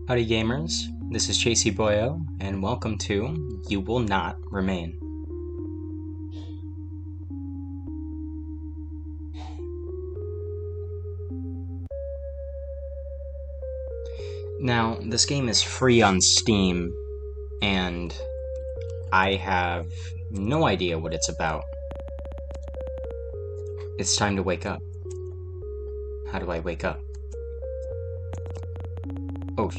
Howdy gamers, this is chaseyboyo, and welcome to You Will Not Remain. Now, this game is free on Steam, and I have no idea what it's about. It's time to wake up. How do I wake up? Oh,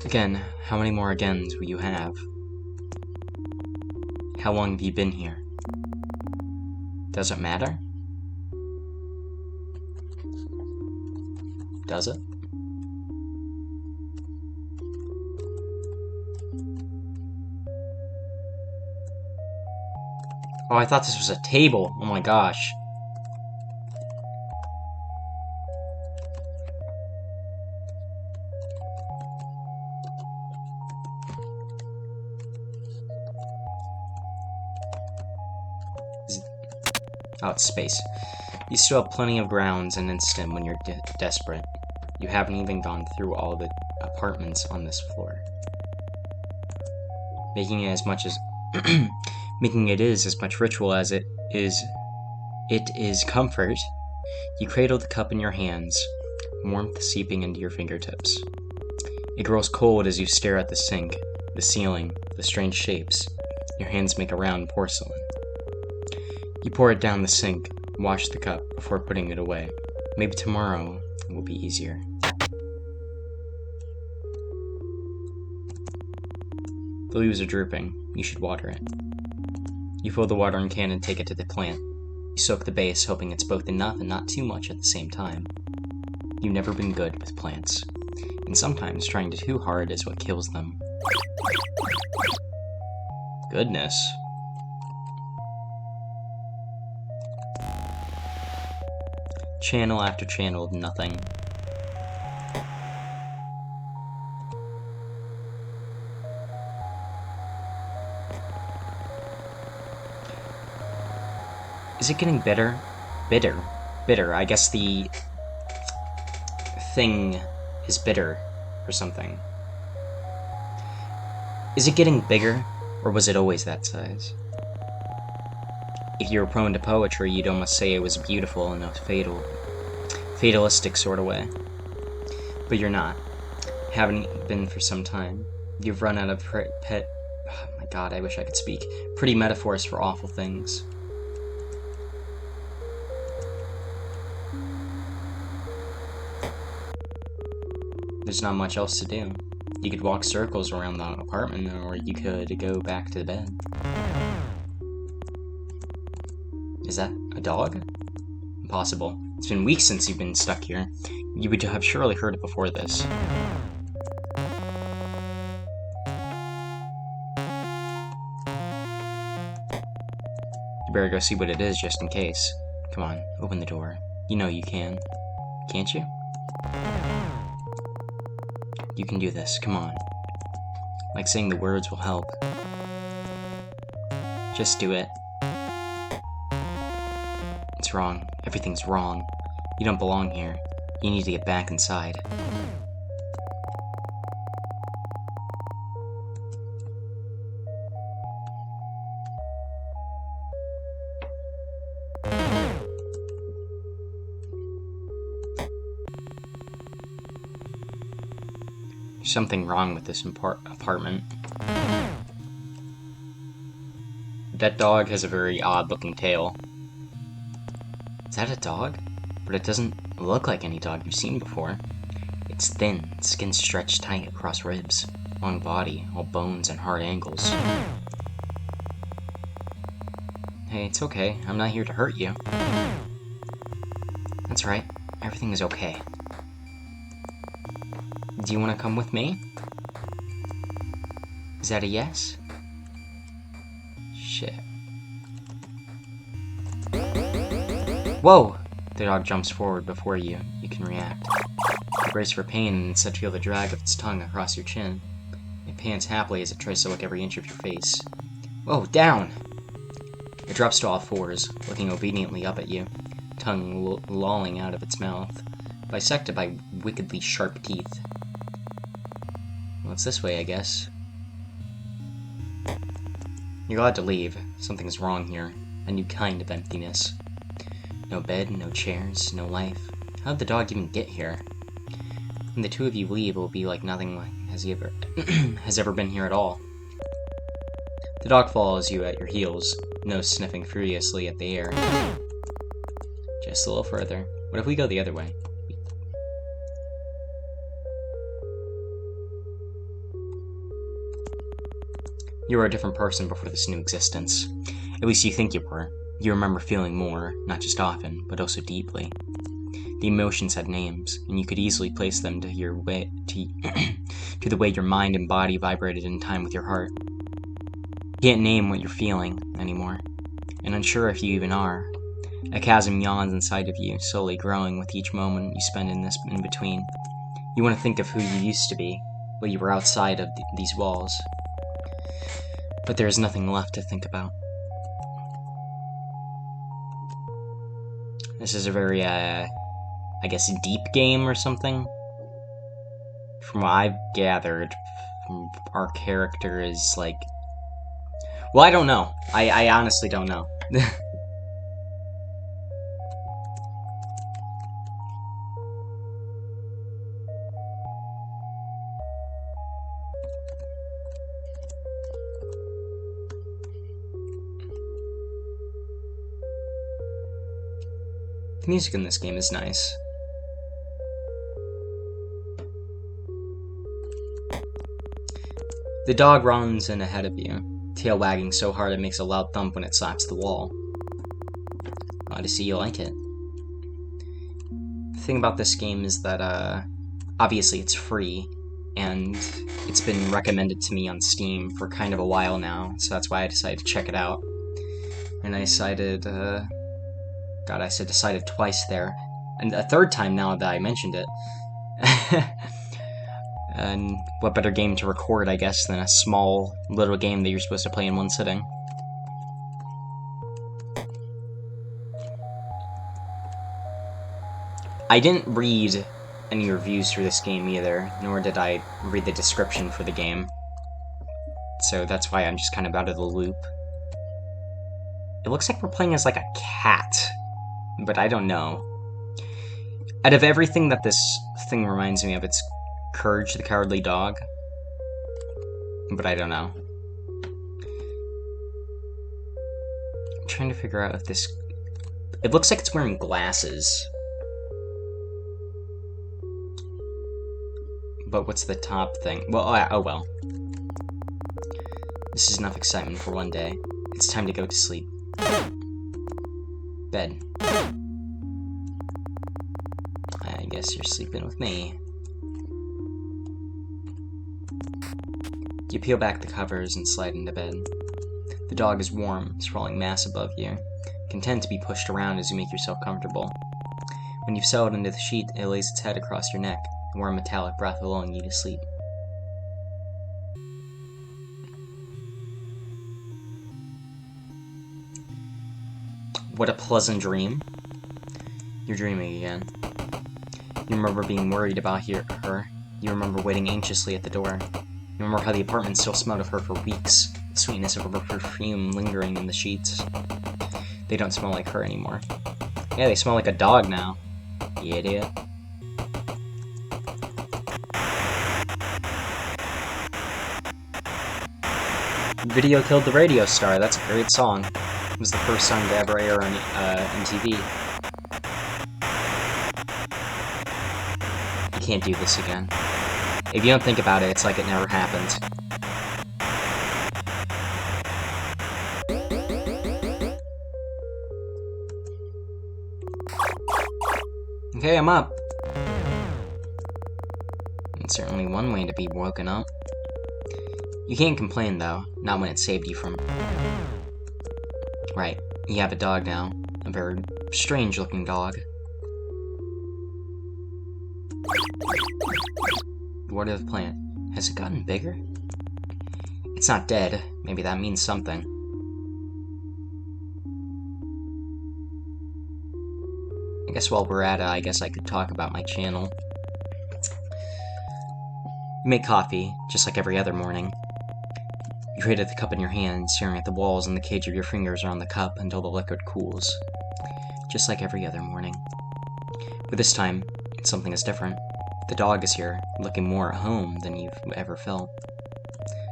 again, how many more agains will you have? How long have you been here? Does it matter? Does it? Oh, I thought this was a table. Oh my gosh. Oh, it's space. You still have plenty of grounds an instant when you're desperate. You haven't even gone through all the apartments on this floor. Making it as much as making it is as much ritual as it is comfort. You cradle the cup in your hands, warmth seeping into your fingertips. It grows cold as you stare at the sink, the ceiling, the strange shapes. Your hands make a round porcelain. You pour it down the sink, wash the cup before putting it away. Maybe tomorrow will be easier. The leaves are drooping. You should water it. You fill the watering can and take it to the plant. You soak the base, hoping it's both enough and not too much at the same time. You've never been good with plants, and sometimes trying too hard is what kills them. Goodness. Channel after channel of nothing. Is it getting bitter? Bitter. I guess the thing is bitter or something. Is it getting bigger, or was it always that size? If you were prone to poetry, you'd almost say it was beautiful in a fatalistic sort of way. But you're not. Haven't been for some time. You've run out of oh my god, I wish I could speak. Pretty metaphors for awful things. There's not much else to do. You could walk circles around the apartment, or you could go back to the bed. Is that a dog? Impossible. It's been weeks since you've been stuck here. You would have surely heard it before this. You better go see what it is just in case. Come on, open the door. You know you can. Can't you? You can do this, come on. Like saying the words will help. Just do it. It's wrong. Everything's wrong. You don't belong here. You need to get back inside. There's something wrong with this apartment. That dog has a very odd-looking tail. Is that a dog? But it doesn't look like any dog you've seen before. It's thin, skin stretched tight across ribs, long body, all bones and hard angles. Hey, it's okay. I'm not here to hurt you. That's right. Everything is okay. Do you want to come with me? Is that a yes? Shit. Whoa! The dog jumps forward before you can react. You brace for pain and instead feel the drag of its tongue across your chin. It pants happily as it tries to lick every inch of your face. Whoa, down! It drops to all fours, looking obediently up at you, tongue lolling out of its mouth, bisected by wickedly sharp teeth. Well, it's this way, I guess. You're glad to leave. Something's wrong here. A new kind of emptiness. No bed, no chairs, no life. How'd the dog even get here? When the two of you leave, it will be like nothing has ever been here at all. The dog follows you at your heels, nose sniffing furiously at the air. Just a little further. What if we go the other way? You were a different person before this new existence. At least you think you were. You remember feeling more, not just often, but also deeply. The emotions had names, and you could easily place them to your way to the way your mind and body vibrated in time with your heart. You can't name what you're feeling anymore, and unsure if you even are. A chasm yawns inside of you, slowly growing with each moment you spend in between. You want to think of who you used to be, when you were outside of these walls. But there is nothing left to think about. This is a very, I guess, deep game or something. From what I've gathered, our character is like... Well, I don't know. I honestly don't know. The music in this game is nice. The dog runs in ahead of you, tail wagging so hard it makes a loud thump when it slaps the wall. Glad to see you like it. The thing about this game is that, obviously it's free, and it's been recommended to me on Steam for kind of a while now, so that's why I decided to check it out. And I decided, I said decided twice there. And a third time now that I mentioned it. And what better game to record, I guess, than a small little game that you're supposed to play in one sitting. I didn't read any reviews for this game either, nor did I read the description for the game. So that's why I'm just kind of out of the loop. It looks like we're playing as like a cat. But I don't know. Out of everything that this thing reminds me of, it's Courage the Cowardly Dog. But I don't know. I'm trying to figure out if this... It looks like it's wearing glasses. But what's the top thing? Well, oh well. This is enough excitement for one day. It's time to go to sleep. Bed. I guess you're sleeping with me. You peel back the covers and slide into bed. The dog is warm, sprawling mass above you, content to be pushed around as you make yourself comfortable. When you've settled into the sheet, it lays its head across your neck, a warm metallic breath lulling you to sleep. What a pleasant dream. You're dreaming again. You remember being worried about her. You remember waiting anxiously at the door. You remember how the apartment still smelled of her for weeks, the sweetness of her perfume lingering in the sheets. They don't smell like her anymore. Yeah, they smell like a dog now. You idiot. Video Killed the Radio Star, that's a great song. It was the first song to ever air on MTV. You can't do this again. If you don't think about it, it's like it never happened. Okay, I'm up. It's certainly one way to be woken up. You can't complain, though. Not when it saved you from... Right, you have a dog now. A very strange-looking dog. What of the plant? Has it gotten bigger? It's not dead. Maybe that means something. I guess while we're at it, I guess I could talk about my channel. You make coffee, just like every other morning. You cradle the cup in your hand, staring at the walls and the cage of your fingers around the cup until the liquid cools. Just like every other morning. But this time, something is different. The dog is here, looking more at home than you've ever felt.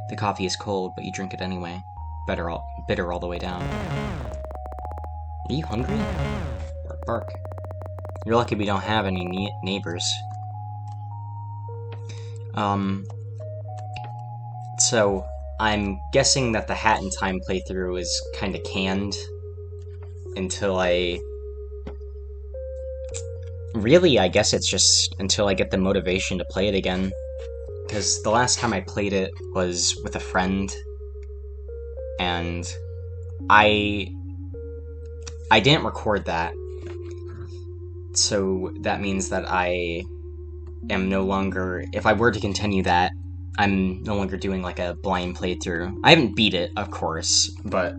The coffee is cold, but you drink it anyway. Bitter all the way down. Are you hungry? Bark, bark. You're lucky we don't have any neighbors. So, I'm guessing that the Hat in Time playthrough is kinda canned until I... Really, I guess it's just until I get the motivation to play it again. Because the last time I played it was with a friend, and I didn't record that. So that means that I am no longer... If I were to continue that, I'm no longer doing like a blind playthrough. I haven't beat it, of course, but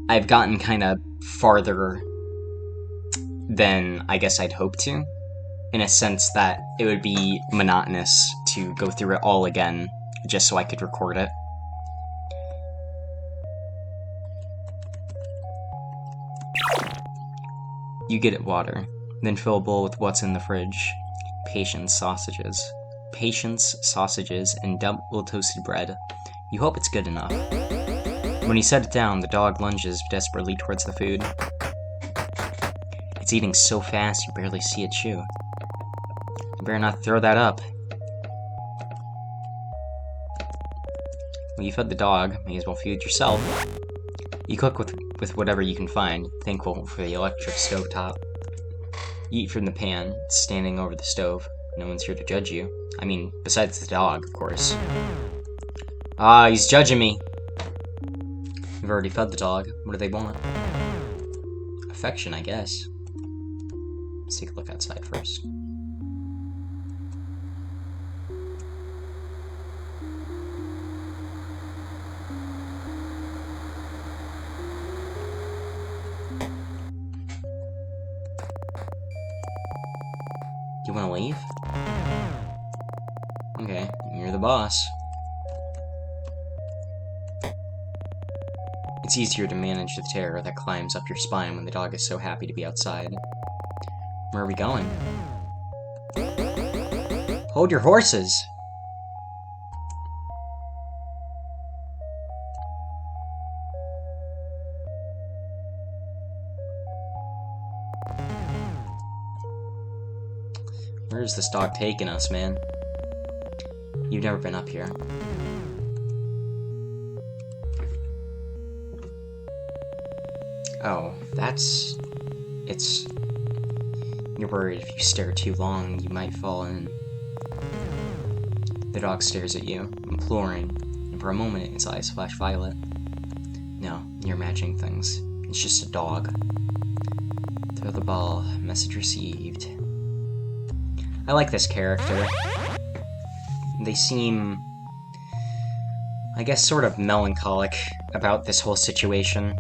I've gotten kind of farther than I guess I'd hoped to, in a sense that it would be monotonous to go through it all again just so I could record it. You get it water, then fill a bowl with what's in the fridge. Patience sausages, and double toasted bread. You hope it's good enough. When you set it down, the dog lunges desperately towards the food. It's eating so fast you barely see it chew. You better not throw that up. Well, you fed the dog, may as well feed yourself. You cook with whatever you can find, thankful for the electric stovetop. You eat from the pan, standing over the stove. No one's here to judge you. I mean, besides the dog, of course. Ah, he's judging me! You've already fed the dog. What do they want? Affection, I guess. Let's take a look outside first. You wanna leave? Okay, you're the boss. It's easier to manage the terror that climbs up your spine when the dog is so happy to be outside. Where are we going? Hold your horses! Where's this dog taking us, man? You've never been up here. Oh, it's... You're worried if you stare too long, you might fall in. The dog stares at you, imploring, and for a moment its eyes flash violet. No, you're imagining things. It's just a dog. Throw the ball. Message received. I like this character. They seem, I guess, sort of melancholic about this whole situation.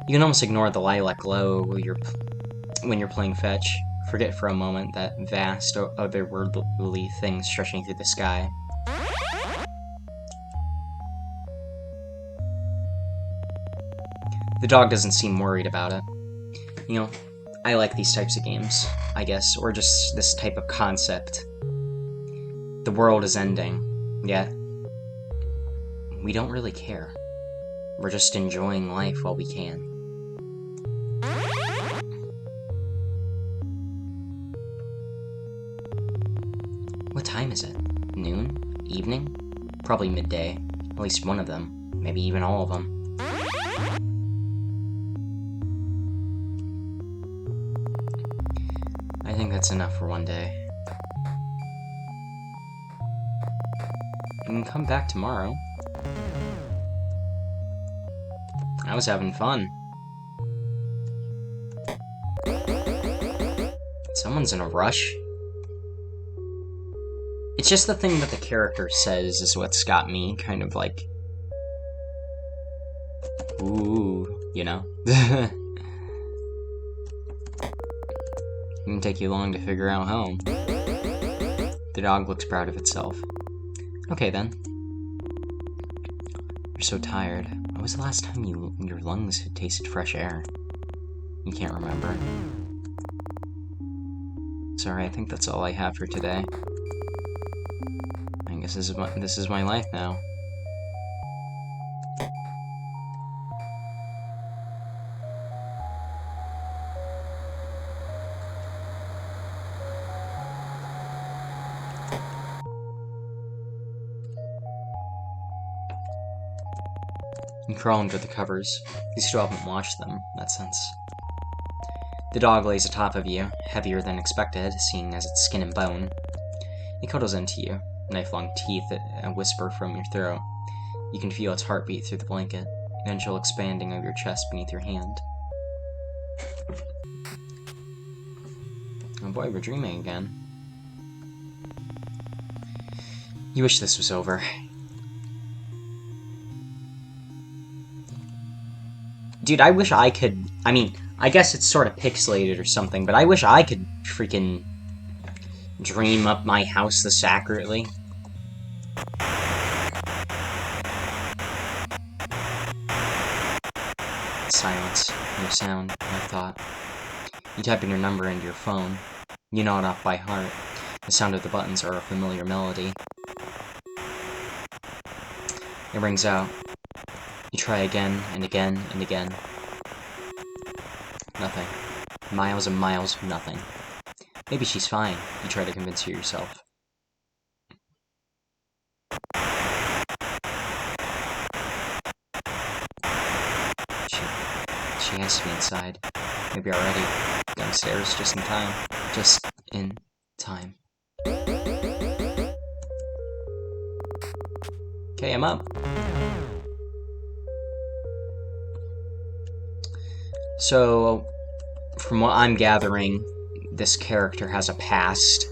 You can almost ignore the lilac glow when you're playing fetch. Forget for a moment that vast, otherworldly thing stretching through the sky. The dog doesn't seem worried about it. You know, I like these types of games, I guess, or just this type of concept. The world is ending, yet we don't really care. We're just enjoying life while we can. What time is it? Noon? Evening? Probably midday. At least one of them. Maybe even all of them. I think that's enough for one day. You can come back tomorrow. I was having fun. Someone's in a rush. It's just the thing that the character says is what's got me kind of like... Ooh, you know? It didn't take you long to figure out home. The dog looks proud of itself. Okay then. You're so tired. When was the last time your lungs had tasted fresh air? You can't remember. Sorry, I think that's all I have for today. I guess this is my life now. You crawl under the covers. You still haven't washed them, in that sense. The dog lays atop of you, heavier than expected, seeing as it's skin and bone. He cuddles into you, knife-long teeth whisper from your throat. You can feel its heartbeat through the blanket, the angel expanding of your chest beneath your hand. Oh boy, we're dreaming again. You wish this was over. Dude, I wish I could... I mean, I guess it's sort of pixelated or something, but I wish I could freaking dream up my house this accurately. Silence. No sound. No thought. You type in your number into your phone. You know it off by heart. The sound of the buttons are a familiar melody. It rings out. You try again, and again, and again. Nothing. Miles and miles of nothing. Maybe she's fine, you try to convince yourself. She has to be inside. Maybe already. Downstairs, just in time. Just in time. Okay, I'm up. So, from what I'm gathering, this character has a past.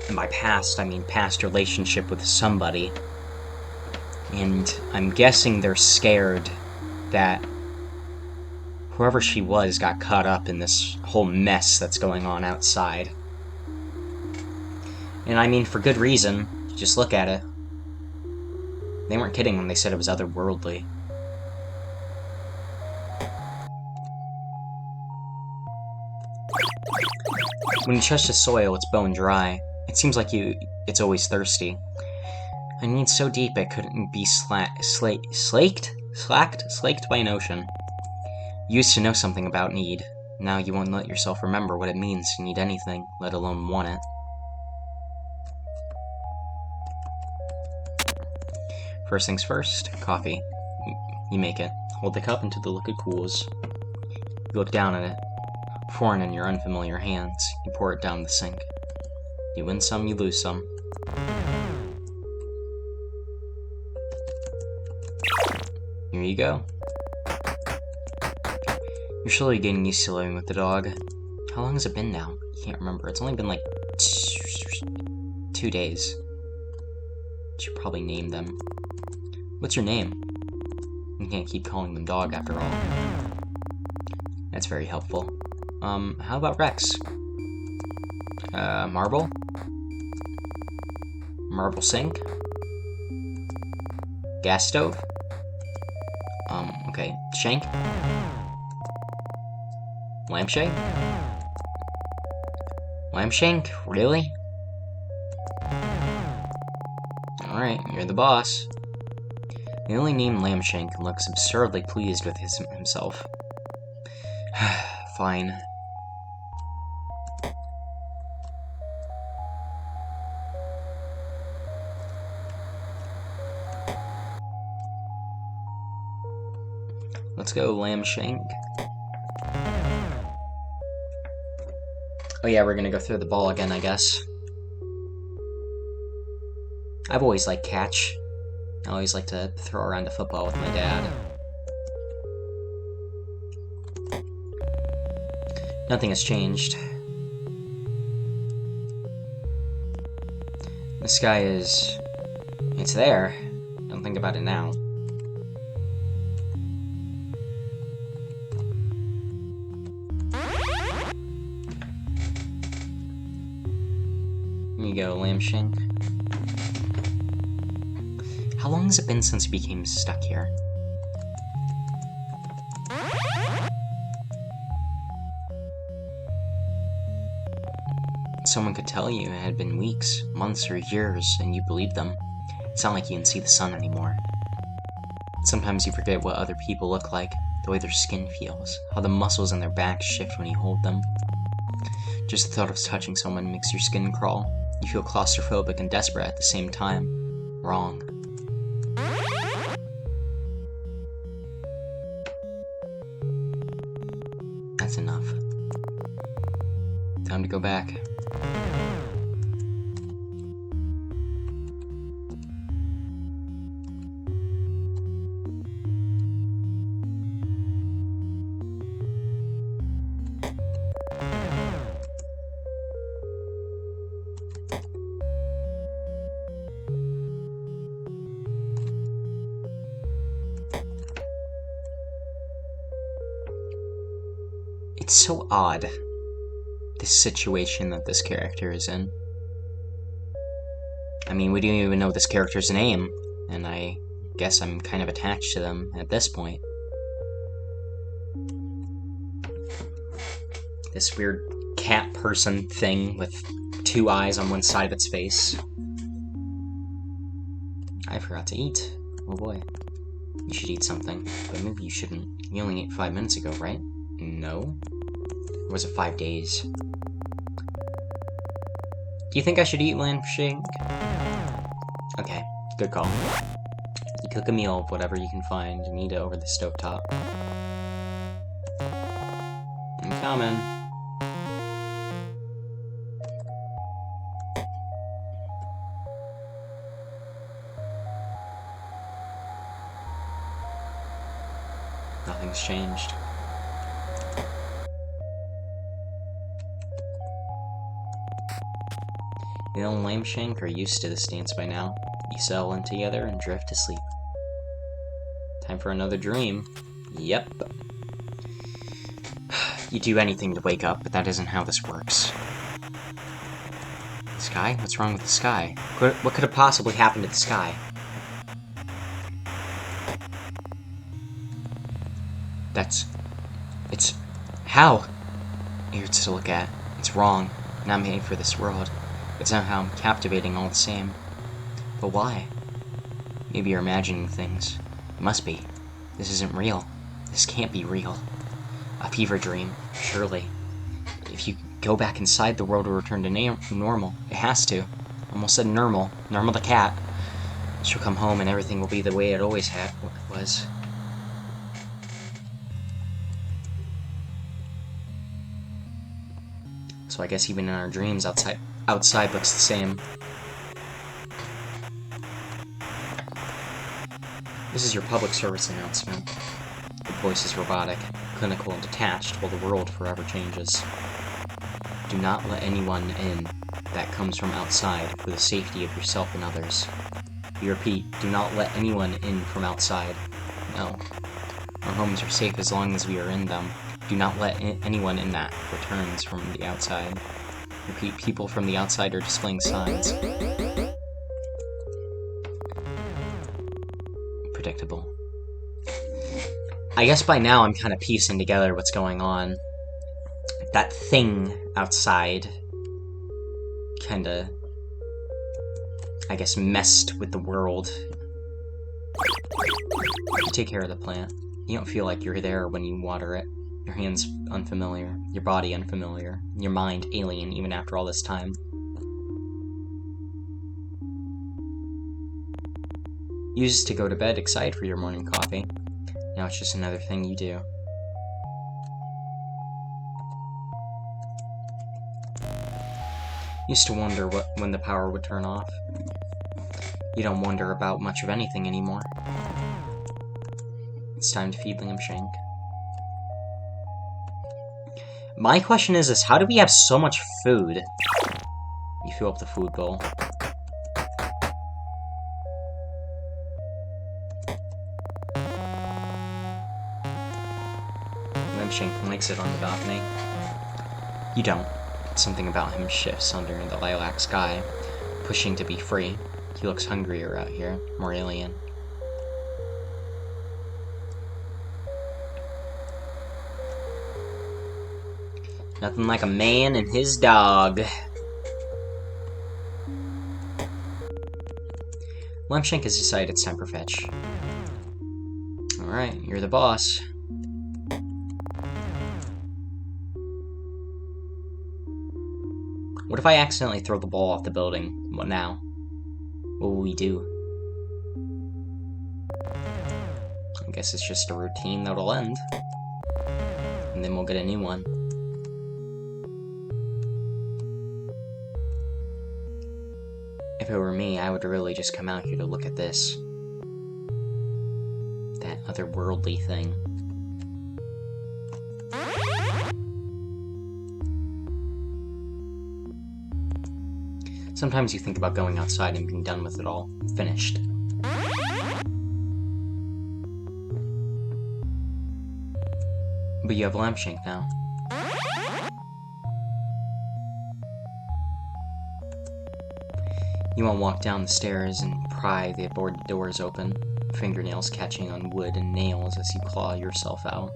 And by past, I mean past relationship with somebody. And I'm guessing they're scared that whoever she was got caught up in this whole mess that's going on outside. And I mean, for good reason. Just look at it. They weren't kidding when they said it was otherworldly. When you touch the soil, it's bone dry. It seems like it's always thirsty. A need so deep it couldn't be slaked by an ocean. You used to know something about need. Now you won't let yourself remember what it means to need anything, let alone want it. First things first, coffee. You make it. Hold the cup until the liquid cools. You look down at it. Foreign in your unfamiliar hands, you pour it down the sink. You win some, you lose some. Here you go. You're slowly getting used to living with the dog. How long has it been now? You can't remember. It's only been like 2 days. Should probably name them. What's your name? You can't keep calling them dog after all. That's very helpful. How about Rex? Marble? Marble sink? Gas stove? Okay. Shank? Lampshank? Lampshank? Really? Alright, you're the boss. The only named Lampshank looks absurdly pleased with himself. Fine. Let's go, Lampshank. Oh yeah, we're gonna go throw the ball again, I guess. I've always liked catch. I always like to throw around a football with my dad. Nothing has changed. The sky is... it's there. Don't think about it now. Here you you go, Lamb Shank. How long has it been since you became stuck here? Someone could tell you it had been weeks, months, or years, and you believed them. It's not like you can see the sun anymore. Sometimes you forget what other people look like, the way their skin feels, how the muscles in their backs shift when you hold them. Just the thought of touching someone makes your skin crawl. You feel claustrophobic and desperate at the same time. Wrong. That's enough. Time to go back. It's so odd, this situation that this character is in. I mean, we don't even know this character's name, and I guess I'm kind of attached to them at this point. This weird cat person thing with two eyes on one side of its face. I forgot to eat. Oh boy. You should eat something, but maybe you shouldn't. You only ate 5 minutes ago, right? No? Or was it 5 days? Do you think I should eat, Lamb Shank? Okay, good call. You cook a meal of whatever you can find and eat it over the stovetop. I'm coming. Nothing's changed. You and Lamb Shank are used to this dance by now. You settle in together and drift to sleep. Time for another dream. Yep. You do anything to wake up, but that isn't how this works. The sky? What's wrong with the sky? What could have possibly happened to the sky? It's... How? It hurts to look at. It's wrong. Not made for this world. But somehow captivating all the same. But why? Maybe you're imagining things. It must be. This isn't real. This can't be real. A fever dream, surely. If you go back inside, the world will return to normal. It has to. Almost said normal. Normal the cat. She'll come home and everything will be the way it always was. So I guess even in our dreams, outside looks the same. This is your public service announcement. The voice is robotic, clinical, and detached while the world forever changes. Do not let anyone in that comes from outside for the safety of yourself and others. We repeat, do not let anyone in from outside. No. Our homes are safe as long as we are in them. Do not let anyone in that returns from the outside. Repeat, people from the outside are displaying signs. Predictable. I guess by now I'm kind of piecing together what's going on. That thing outside kinda, I guess, messed with the world. You take care of the plant. You don't feel like you're there when you water it. Your hands unfamiliar, your body unfamiliar, your mind alien even after all this time. You used to go to bed excited for your morning coffee. Now it's just another thing you do. Used to wonder when the power would turn off. You don't wonder about much of anything anymore. It's time to feed Lamb Shank. My question is how do we have so much food? You fill up the food bowl. Lamb Shank likes it on the balcony. You don't. Something about him shifts under the lilac sky. pushing to be free. He looks hungrier out here, more alien. Nothing like a man and his dog. Lemshank has decided it's time for fetch. Alright, you're the boss. What if I accidentally throw the ball off the building? What now? What will we do? I guess it's just a routine that'll end. And then we'll get a new one. If it were me, I would really just come out here to look at this. That otherworldly thing. Sometimes you think about going outside and being done with it all. Finished. But you have Lamshank now. You won't walk down the stairs and pry the board doors open, fingernails catching on wood and nails as you claw yourself out.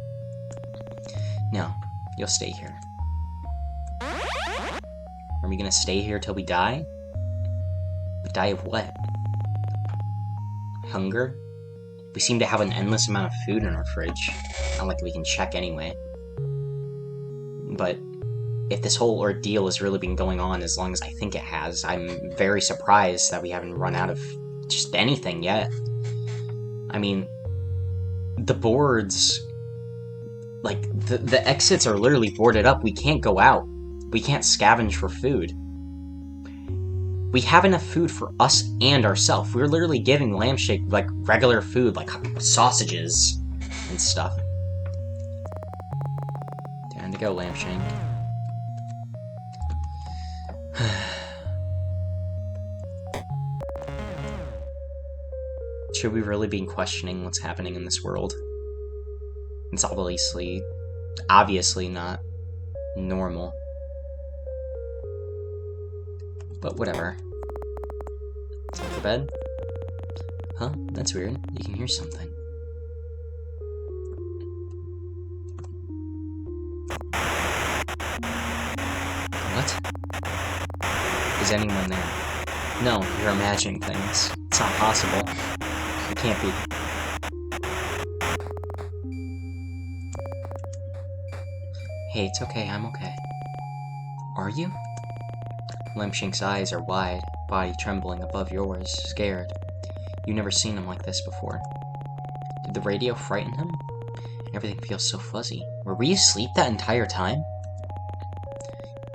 No, you'll stay here. Are we gonna stay here till we die? But die of what? Hunger? We seem to have an endless amount of food in our fridge. Not like we can check anyway. But if this whole ordeal has really been going on as long as I think it has, I'm very surprised that we haven't run out of just anything yet. I mean, the boards, like, the exits are literally boarded up. We can't go out. We can't scavenge for food. We have enough food for us and ourselves. We're literally giving Lamshank, like, regular food, like sausages and stuff. Time to go, Lamshank. Should we really be questioning what's happening in this world? It's obviously not normal. But whatever. Time for bed? Huh? That's weird. You can hear something. What? Is anyone there? No, you're imagining things. It's not possible. It can't be. Hey, it's okay, I'm okay. Are you? Lamshank's eyes are wide, body trembling above yours, scared. You've never seen him like this before. Did the radio frighten him? Everything feels so fuzzy. Were we asleep that entire time?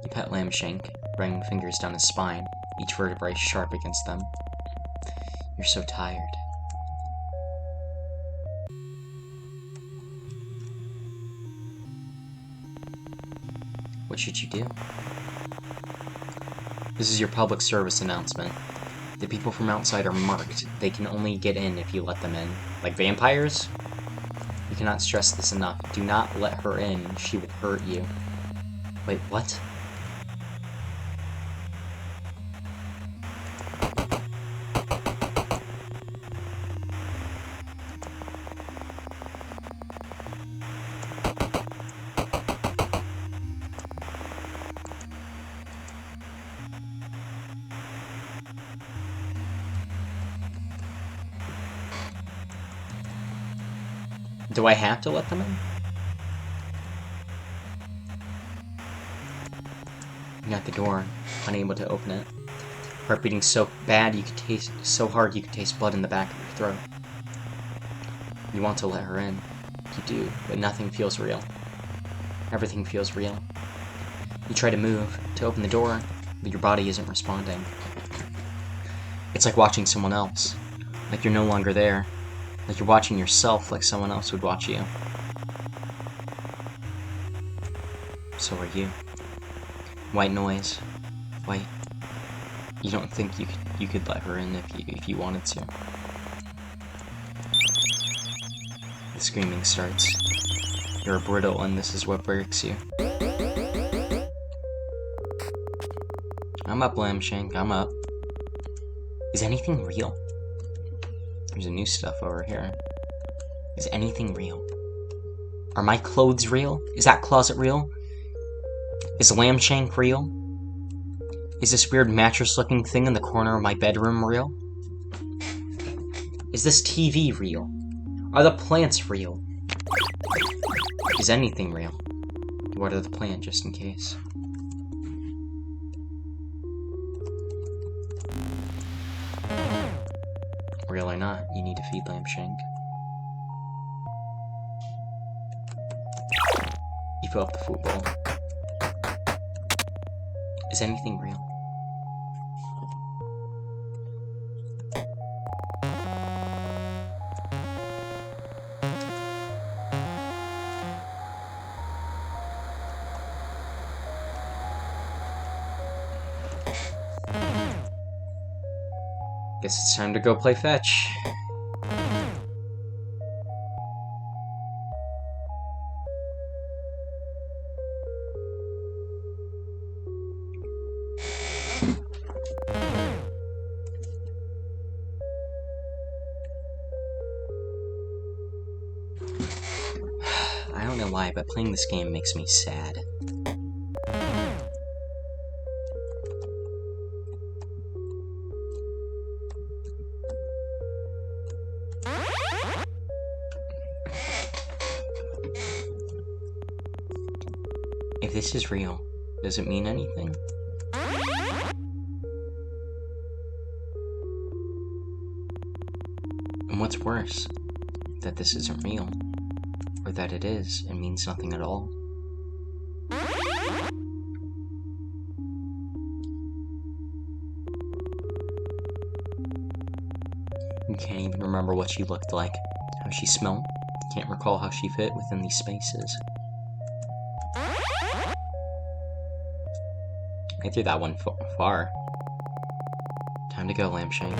You pet Lamshank, running fingers down his spine, each vertebrae sharp against them. You're so tired. What should you do? This is your public service announcement. The people from outside are marked. They can only get in if you let them in. Like vampires? You cannot stress this enough. Do not let her in. She will hurt you. Wait, what? Do I have to let them in? You're at the door, unable to open it. Heart beating so bad you could taste blood in the back of your throat. You want to let her in. You do, but nothing feels real. Everything feels real. You try to move, to open the door, but your body isn't responding. It's like watching someone else. Like you're no longer there. Like you're watching yourself like someone else would watch you. So are you. White noise. White. You don't think you could let her in if you wanted to. The screaming starts. You're brittle and this is what breaks you. I'm up, Lamshank. I'm up. Is anything real? There's a new stuff over here. Is anything real? Are my clothes real? Is that closet real? Is Lamb Shank real? Is this weird mattress-looking thing in the corner of my bedroom real? Is this TV real? Are the plants real? Is anything real? Water the plant just in case. Real or not, you need to feed Lamb Shank. You fill up the food bowl. Is anything real? Guess it's time to go play fetch. I don't know why, but playing this game makes me sad. If this is real, does it mean anything? And what's worse, that this isn't real, or that it is and means nothing at all. You can't even remember what she looked like, how she smelled, can't recall how she fit within these spaces. I threw that one far. Time to go, Lamb Shank.